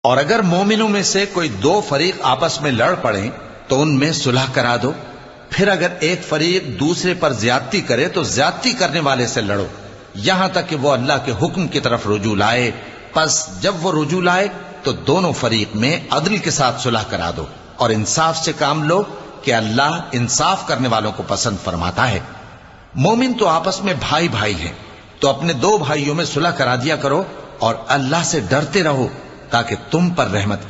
और अगर मोमिनों में से कोई दो फरीक आपस में लड़ पड़े तो उनमें सुलह करा दो। फिर अगर एक फरीक दूसरे पर ज्यादती करे तो ज्यादती करने वाले से लड़ो, यहां तक कि वो अल्लाह के हुक्म की तरफ रुजू लाए। बस जब वो रुजू लाए तो दोनों फरीक में अदल के साथ सुलह करा दो और इंसाफ से काम लो कि अल्लाह इंसाफ करने वालों को पसंद फरमाता है। मोमिन तो आपस में भाई भाई हैं, तो अपने दो भाइयों में सुलह करा दिया करो और अल्लाह से डरते रहो ताकि तुम पर रहमत